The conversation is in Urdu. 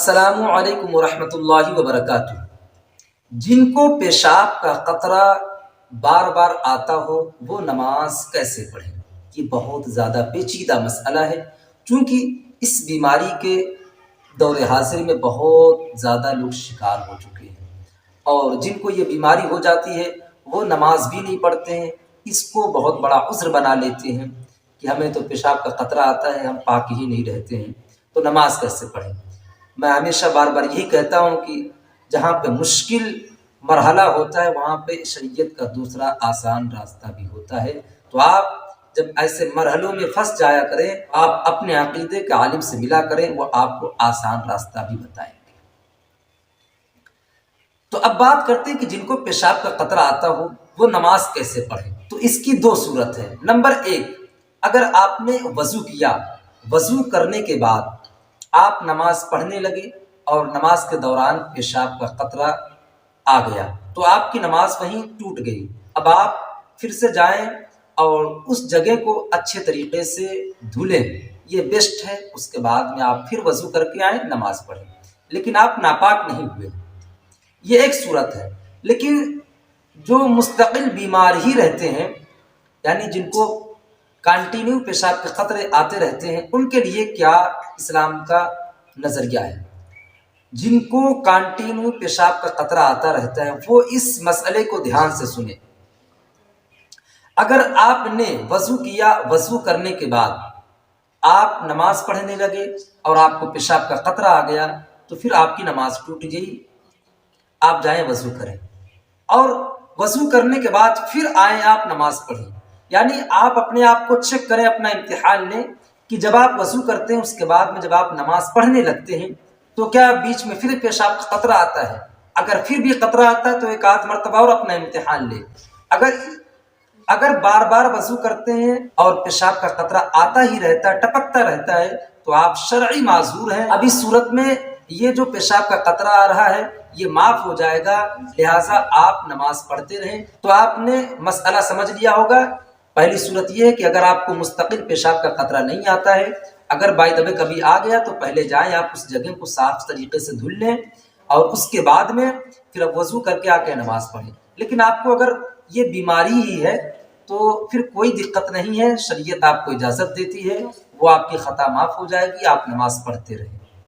السلام علیکم ورحمۃ اللہ وبرکاتہ۔ جن کو پیشاب کا قطرہ بار بار آتا ہو وہ نماز کیسے پڑھیں؟ یہ بہت زیادہ پیچیدہ مسئلہ ہے، چونکہ اس بیماری کے دور حاضر میں بہت زیادہ لوگ شکار ہو چکے ہیں، اور جن کو یہ بیماری ہو جاتی ہے وہ نماز بھی نہیں پڑھتے ہیں۔ اس کو بہت بڑا عذر بنا لیتے ہیں کہ ہمیں تو پیشاب کا قطرہ آتا ہے، ہم پاک ہی نہیں رہتے ہیں، تو نماز کیسے پڑھیں؟ میں ہمیشہ بار بار یہی کہتا ہوں کہ جہاں پہ مشکل مرحلہ ہوتا ہے وہاں پہ شریعت کا دوسرا آسان راستہ بھی ہوتا ہے۔ تو آپ جب ایسے مرحلوں میں پھنس جایا کریں، آپ اپنے عقیدے کے عالم سے ملا کریں، وہ آپ کو آسان راستہ بھی بتائیں گے۔ تو اب بات کرتے ہیں کہ جن کو پیشاب کا قطرہ آتا ہو وہ نماز کیسے پڑھیں۔ تو اس کی دو صورت ہے۔ نمبر ایک، اگر آپ نے وضو کیا، وضو کرنے کے بعد آپ نماز پڑھنے لگے اور نماز کے دوران پیشاب کا قطرہ آ گیا تو آپ کی نماز وہیں ٹوٹ گئی۔ اب آپ پھر سے جائیں اور اس جگہ کو اچھے طریقے سے دھلیں، یہ بیسٹ ہے۔ اس کے بعد میں آپ پھر وضو کر کے آئیں، نماز پڑھیں، لیکن آپ ناپاک نہیں ہوئے۔ یہ ایک صورت ہے۔ لیکن جو مستقل بیمار ہی رہتے ہیں، یعنی جن کو کنٹینیو پیشاب کے قطرے آتے رہتے ہیں، ان کے لیے کیا اسلام کا نظریہ ہے؟ جن کو کنٹینیو پیشاب کا قطرہ آتا رہتا ہے وہ اس مسئلے کو دھیان سے سنیں۔ اگر آپ نے وضو کیا، وضو کرنے کے بعد آپ نماز پڑھنے لگے اور آپ کو پیشاب کا قطرہ آ گیا تو پھر آپ کی نماز ٹوٹ گئی۔ آپ جائیں وضو کریں اور وضو کرنے کے بعد پھر آئیں آپ نماز پڑھیں۔ یعنی آپ اپنے آپ کو چیک کریں، اپنا امتحان لیں کہ جب آپ وضو کرتے ہیں اس کے بعد میں جب آپ نماز پڑھنے لگتے ہیں تو کیا بیچ میں پھر پیشاب کا قطرہ آتا ہے؟ اگر پھر بھی قطرہ آتا ہے تو ایک آدھ مرتبہ اور اپنا امتحان لیں۔ اگر بار بار وضو کرتے ہیں اور پیشاب کا قطرہ آتا ہی رہتا ہے، ٹپکتا رہتا ہے، تو آپ شرعی معذور ہیں۔ اب اس صورت میں یہ جو پیشاب کا قطرہ آ رہا ہے یہ معاف ہو جائے گا، لہٰذا آپ نماز پڑھتے رہیں۔ تو آپ نے مسئلہ سمجھ لیا ہوگا۔ پہلی صورت یہ ہے کہ اگر آپ کو مستقل پیشاب کا قطرہ نہیں آتا ہے، اگر بائی دبے کبھی آ گیا تو پہلے جائیں آپ اس جگہ کو صاف طریقے سے دھل لیں اور اس کے بعد میں پھر اب وضو کر کے آ کے نماز پڑھیں۔ لیکن آپ کو اگر یہ بیماری ہی ہے تو پھر کوئی دقت نہیں ہے، شریعت آپ کو اجازت دیتی ہے، وہ آپ کی خطا معاف ہو جائے گی، آپ نماز پڑھتے رہیں۔